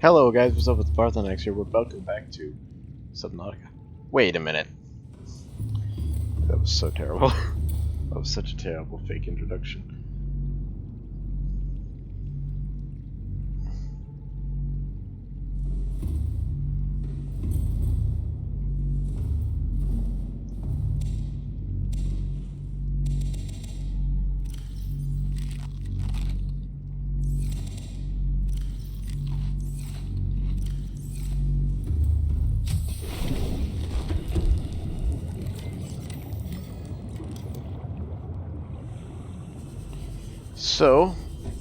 Hello guys, what's up? It's Parthenax here. Welcome back to Subnautica. Wait a minute. That was so terrible. That was such a terrible fake introduction. So,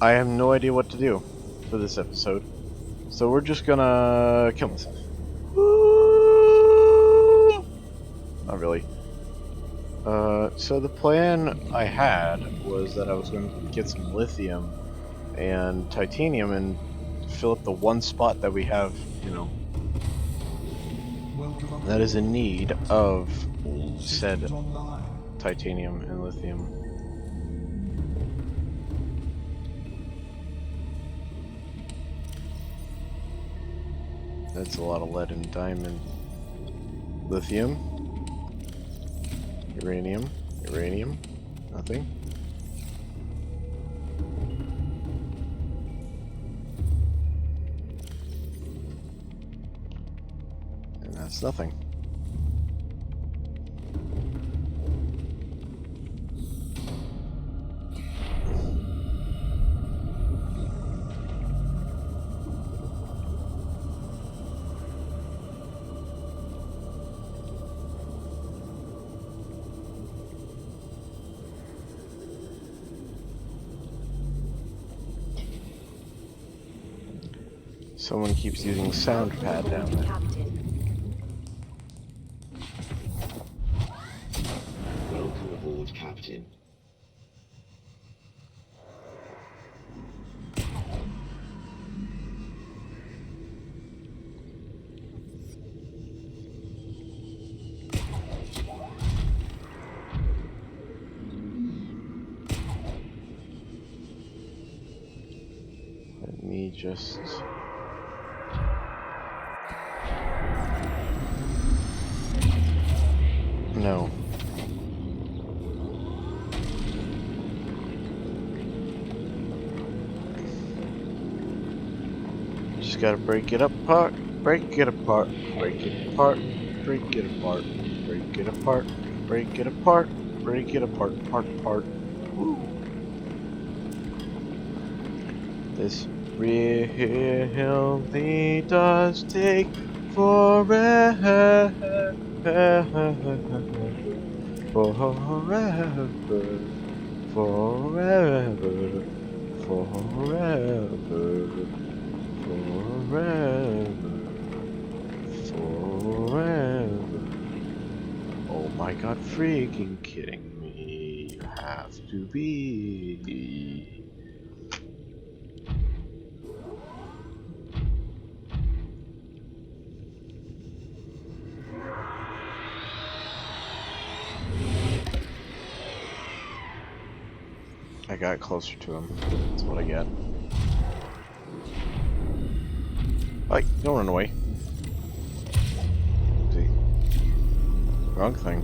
I have no idea what to do for this episode. So we're just gonna kill myself. Not really. So the plan I had was that I was going to get some lithium and titanium and fill up the one spot that we have, that is in need of said titanium and lithium. That's a lot of lead and diamond. Lithium. Uranium. Uranium. Nothing. And that's nothing. Someone keeps using sound pad down there. Welcome aboard, Captain. Let me just... No. Just gotta break it apart, break it apart, break it apart, break it apart, break it apart, break it apart, break it apart, part. Woo. This really does take forever, forever, forever, forever. Forever. Oh my god, freaking kidding me. You have to be. I got closer to him. That's what I got. Like, don't run away. See? Wrong thing.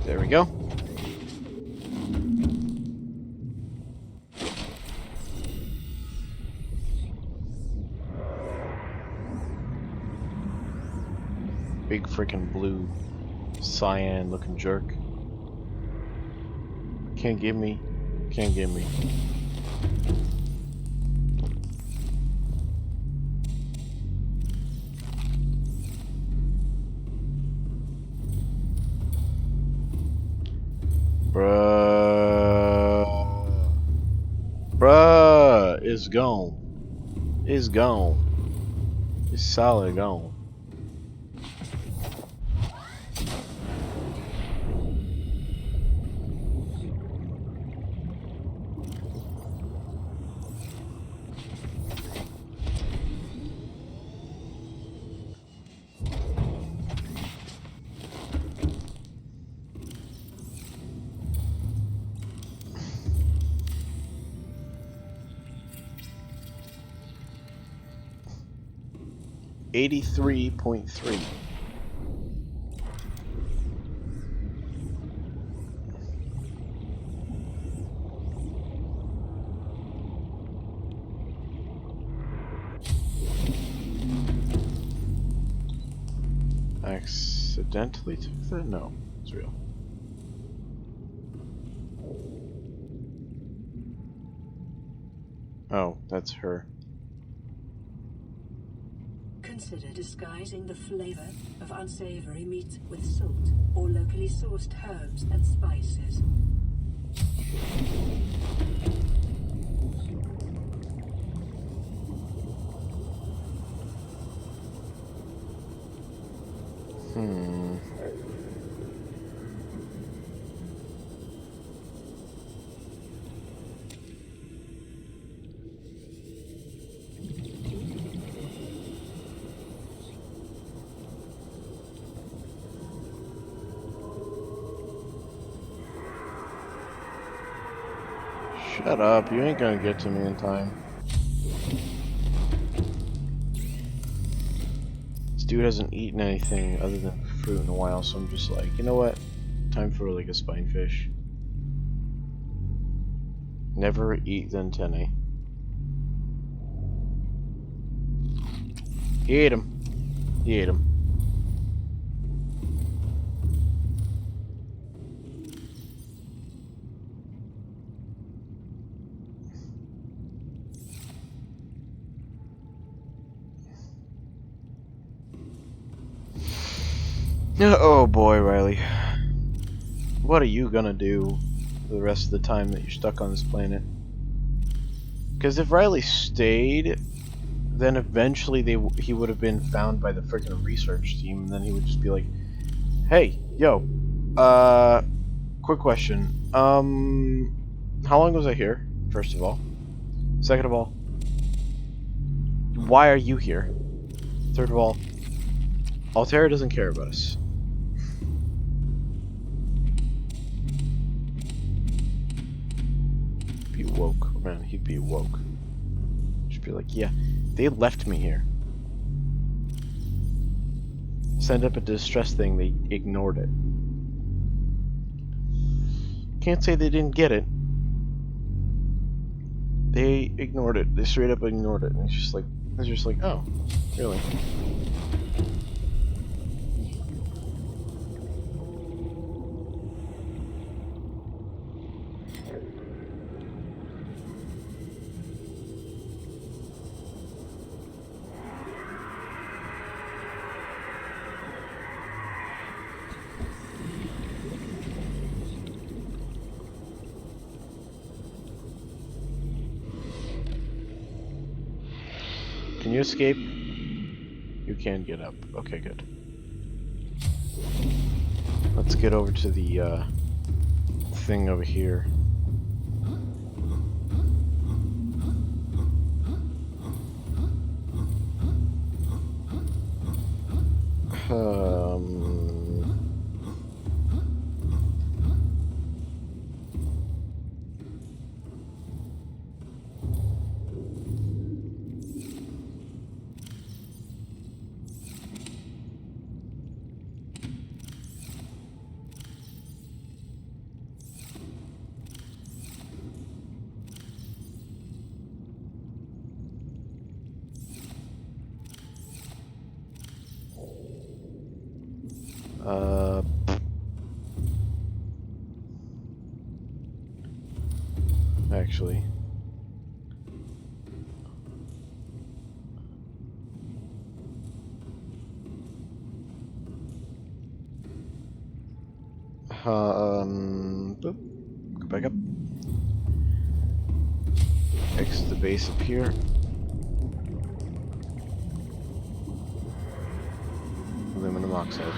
There we go. Big freaking blue cyan looking jerk. Can't get me. Can't get me. Bruh is gone. It's gone. It's solid gone. 83.3. I accidentally took that? No, it's real. Oh, that's her. Consider disguising the flavor of unsavory meat with salt or locally sourced herbs and spices. Shut up, you ain't gonna get to me in time. This dude hasn't eaten anything other than fruit in a while, so I'm just like, you know what? Time for like a spinefish. Never eat the antennae. He ate him. He ate him. Oh boy, Riley. What are you gonna do for the rest of the time that you're stuck on this planet? Because if Riley stayed, then eventually he would have been found by the freaking research team, and then he would just be like, "Hey, yo, quick question. How long was I here? First of all. Second of all, why are you here? Third of all, Altair doesn't care about us." Be woke, man. He'd be woke. Just be like, yeah, they left me here. Send up a distress thing, they ignored it. Can't say they didn't get it. They ignored it. They straight up ignored it. And it's just like, oh, really? Can you escape? You can get up. Okay, good. Let's get over to the thing over here. Actually. Boop. Go back up. Exit the base up here. Aluminum oxide.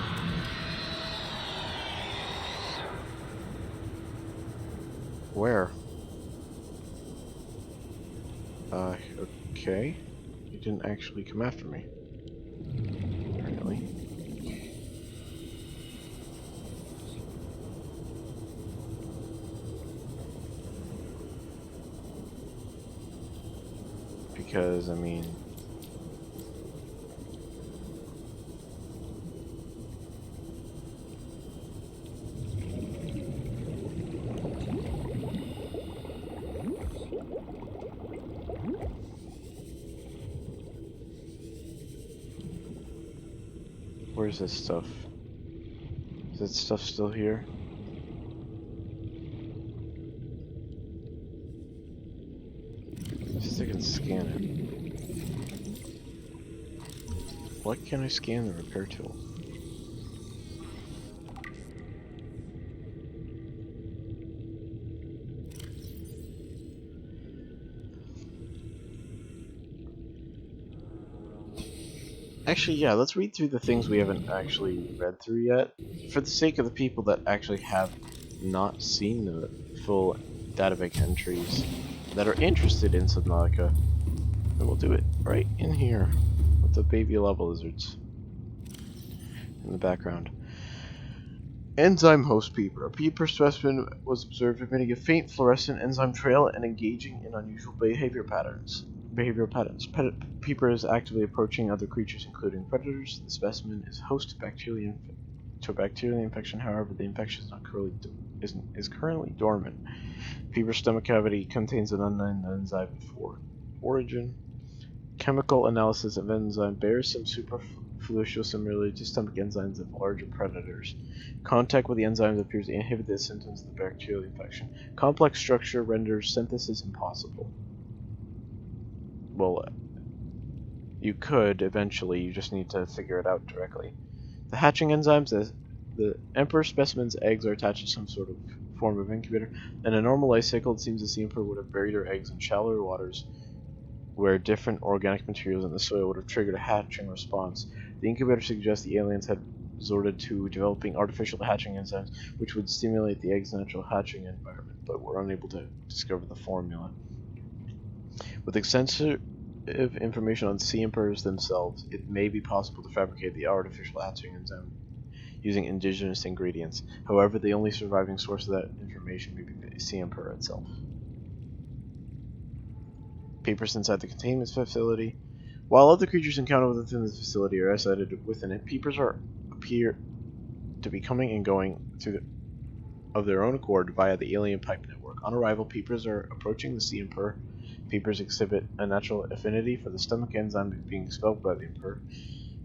Where? Okay. You didn't actually come after me. Apparently. Because, I mean... Where's this stuff? Is that stuff still here? Just I can scan it. Why can't I scan the repair tool? Actually, yeah, let's read through the things we haven't actually read through yet. For the sake of the people that actually have not seen the full databank entries that are interested in Subnautica, and we'll do it right in here with the baby lava lizards in the background. Enzyme host peeper. A peeper specimen was observed emitting a faint fluorescent enzyme trail and engaging in unusual behavioral patterns. Peeper is actively approaching other creatures, including predators. The specimen is host to a bacterial infection. However, the infection is currently dormant. Peeper's stomach cavity contains an unknown enzyme for origin. Chemical analysis of enzyme bears some superficial similarity to stomach enzymes of larger predators. Contact with the enzymes appears to inhibit the symptoms of the bacterial infection. Complex structure renders synthesis impossible. Well, you could eventually, you just need to figure it out directly. The hatching enzymes, as the emperor specimen's eggs are attached to some sort of form of incubator. In a normal life cycle, it seems the sea emperor would have buried her eggs in shallower waters where different organic materials in the soil would have triggered a hatching response. The incubator suggests the aliens had resorted to developing artificial hatching enzymes which would stimulate the egg's natural hatching environment, but were unable to discover the formula. With extensive information on sea emperors themselves, it may be possible to fabricate the artificial hatching enzyme using indigenous ingredients. However, the only surviving source of that information may be the sea emperor itself. Papers inside the containment facility. While other creatures encountered within this facility are isolated within it, peepers appear to be coming and going of their own accord via the alien pipe network. On arrival, peepers are approaching the sea emperor. Peepers exhibit a natural affinity for the stomach enzyme being expelled by the emperor.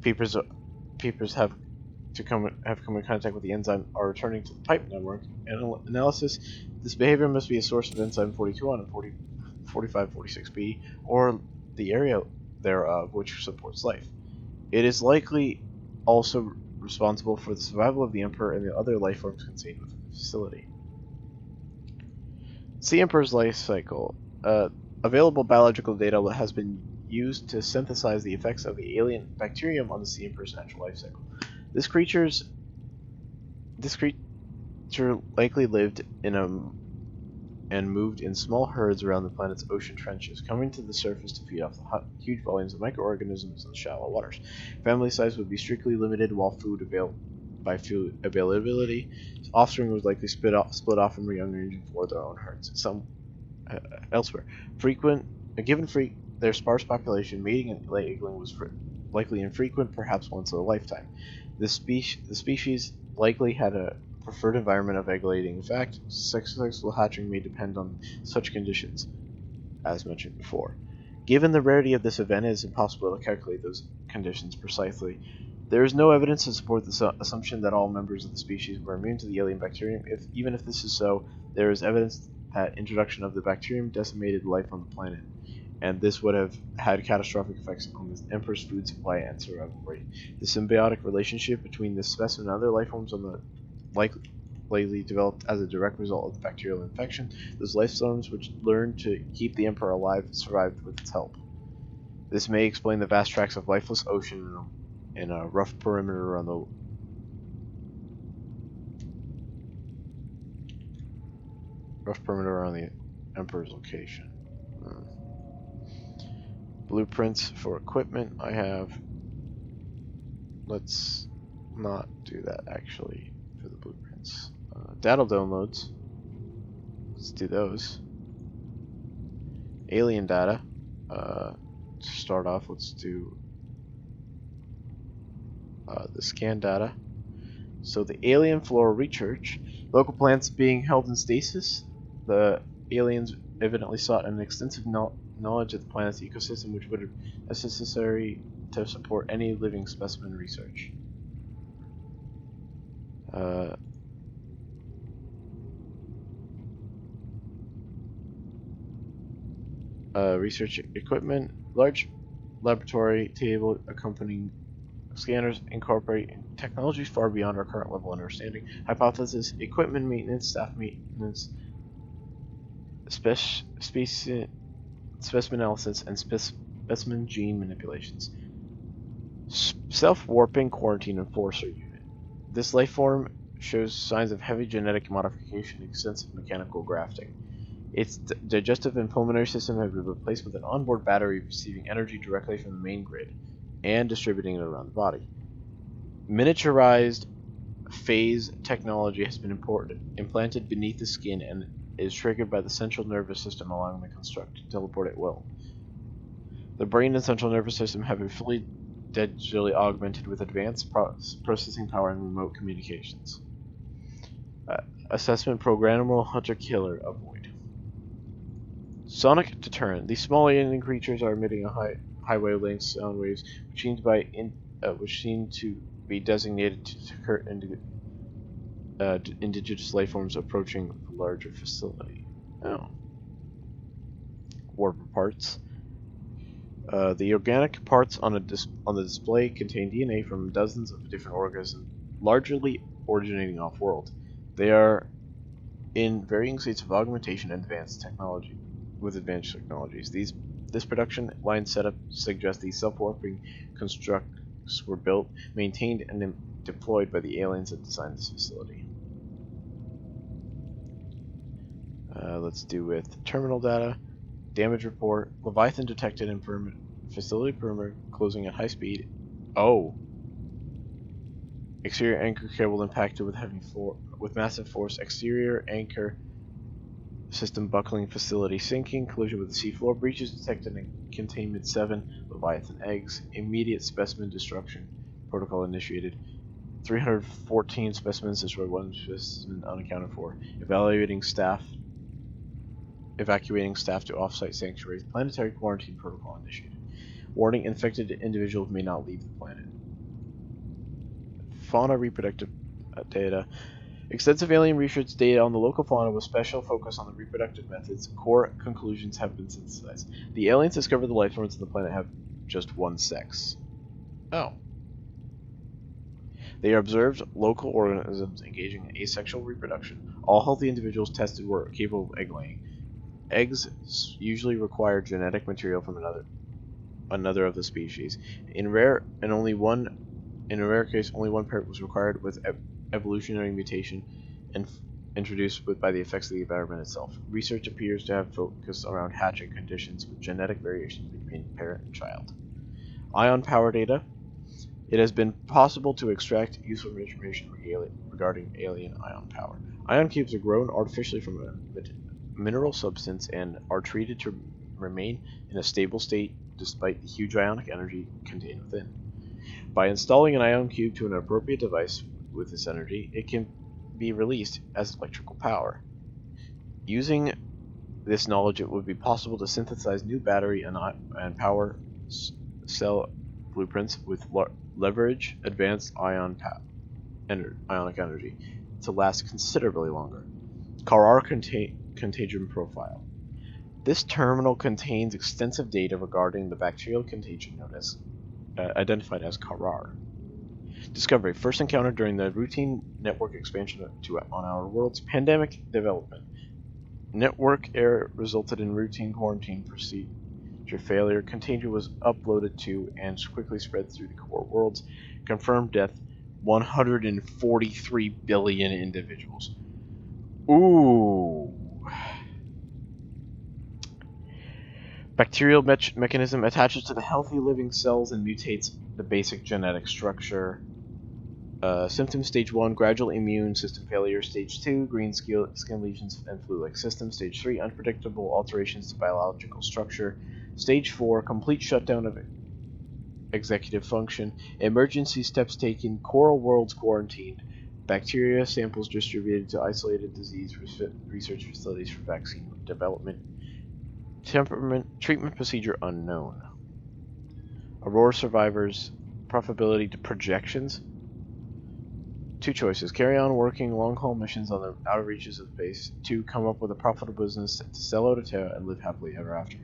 Peepers have come in contact with the enzyme are returning to the pipe network. Analysis: this behavior must be a source of enzyme 42 and 4546b, or the area thereof which supports life. It is likely also responsible for the survival of the Emperor and the other life forms contained within the facility. Sea Emperor's life cycle. Available biological data has been used to synthesize the effects of the alien bacterium on the Sea Emperor's natural life cycle. This creature likely lived and moved in small herds around the planet's ocean trenches, coming to the surface to feed off the huge volumes of microorganisms in the shallow waters. Family size would be strictly limited, while food availability. Offspring was likely split off from a young age for their own herds. Elsewhere, their sparse population, mating and egg-laying was likely infrequent, perhaps once in a lifetime. The species likely had a preferred environment of egg-laying. In fact, successful hatching may depend on such conditions, as mentioned before. Given the rarity of this event, it is impossible to calculate those conditions precisely. There is no evidence to support the assumption that all members of the species were immune to the alien bacterium. Even if this is so, there is evidence that introduction of the bacterium decimated life on the planet, and this would have had catastrophic effects on the Emperor's food supply and survival rate. The symbiotic relationship between this specimen and other life forms on the likely developed as a direct result of the bacterial infection. Those life forms which learned to keep the Emperor alive survived with its help. This may explain the vast tracts of lifeless ocean and a rough perimeter around the Emperor's location. Blueprints for equipment I have. Let's not do that actually for the blueprints. Data downloads. Let's do those. Alien data. To start off, let's do the scan data. So the alien flora research. Local plants being held in stasis. The aliens evidently sought an extensive knowledge of the planet's ecosystem, which would have necessary to support any living specimen research. Research equipment, large laboratory table accompanying scanners incorporate technologies far beyond our current level of understanding. Hypothesis: equipment maintenance, staff maintenance, specimen analysis, and specimen gene manipulations. Self-warping quarantine enforcer unit. This life form shows signs of heavy genetic modification and extensive mechanical grafting. Its digestive and pulmonary system have been replaced with an onboard battery receiving energy directly from the main grid and distributing it around the body. Miniaturized phase technology has been implanted beneath the skin and is triggered by the central nervous system, allowing the construct to teleport at will. The brain and central nervous system have been fully digitally augmented with advanced processing power and remote communications. Assessment: programmable hunter-killer. Avoid. Sonic deterrent. These small alien creatures are emitting a high wavelength sound waves, which seem to be designated to hurt indigenous life forms approaching the larger facility. Oh. Warper parts. The organic parts on the display contain DNA from dozens of different organisms, largely originating off-world. They are in varying states of augmentation and advanced technologies. This production line setup suggests these self-warping constructs were built, maintained, and deployed by the aliens that designed this facility. Let's do with terminal data. Damage report. Leviathan detected in facility perimeter, closing at high speed. Oh. Exterior anchor cable impacted with massive force. Exterior anchor system buckling, facility sinking. Collision with the seafloor. Breaches detected in containment 7. Leviathan eggs. Immediate specimen destruction. Protocol initiated. 314 specimens destroyed. 1 specimen unaccounted for. Evacuating staff to off-site sanctuaries. Planetary quarantine protocol initiated. Warning: infected individuals may not leave the planet. Fauna reproductive data. Extensive alien research data on the local fauna with special focus on the reproductive methods. Core conclusions have been synthesized. The aliens discovered the life forms on the planet have just one sex. Oh. They observed local organisms engaging in asexual reproduction. All healthy individuals tested were capable of egg laying. Eggs usually require genetic material from another of the species. In a rare case, only one parent was required, with evolutionary mutation introduced by the effects of the environment itself. Research appears to have focused around hatching conditions with genetic variations between parent and child. Ion power data. It has been possible to extract useful information regarding alien ion power. Ion cubes are grown artificially from a mineral substance and are treated to remain in a stable state despite the huge ionic energy contained within. By installing an ion cube to an appropriate device with this energy, it can be released as electrical power. Using this knowledge, it would be possible to synthesize new battery and power cell blueprints with leverage advanced ionic energy to last considerably longer. Karar contagion profile. This terminal contains extensive data regarding the bacterial contagion known as identified as Karar. Discovery: first encountered during the routine network expansion on our world's pandemic development. Network error resulted in routine quarantine procedure failure. Contagion was uploaded to and quickly spread through the core worlds. Confirmed death: 143 billion individuals. Ooh. Bacterial mechanism attaches to the healthy living cells and mutates the basic genetic structure. Symptoms: Stage 1, gradual immune system failure. Stage 2, green skin lesions and flu-like systems. Stage 3, unpredictable alterations to biological structure. Stage 4, complete shutdown of executive function. Emergency steps taken. Coral worlds quarantined. Bacteria samples distributed to isolated disease research facilities for vaccine development. Treatment procedure unknown. Aurora survivors. Profitability to projections. Two choices. Carry on working long-haul missions on the outer reaches of space. 2. Come up with a profitable business to sell Otateo and live happily ever after.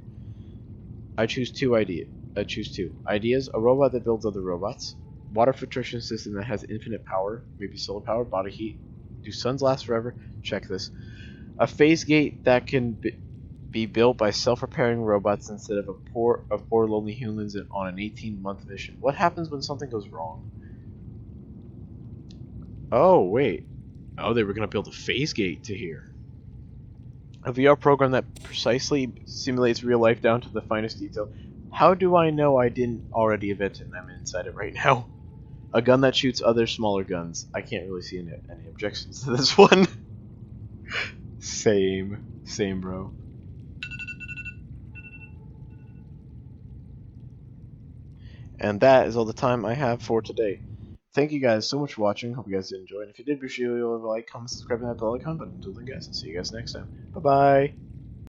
I choose two. Ideas: a robot that builds other robots. Water filtration system that has infinite power, maybe solar power, body heat. Do suns last forever? Check this. A phase gate that can be built by self-repairing robots instead of poor lonely humans on an 18-month mission. What happens when something goes wrong? Oh, wait. Oh, they were going to build a phase gate to here. A VR program that precisely simulates real life down to the finest detail. How do I know I didn't already invent it and I'm inside it right now? A gun that shoots other smaller guns. I can't really see any objections to this one. Same, bro. And that is all the time I have for today. Thank you guys so much for watching. Hope you guys did enjoy. And if you did, be sure to leave a like, comment, subscribe, and hit the bell icon. But until then, guys, I'll see you guys next time. Bye-bye.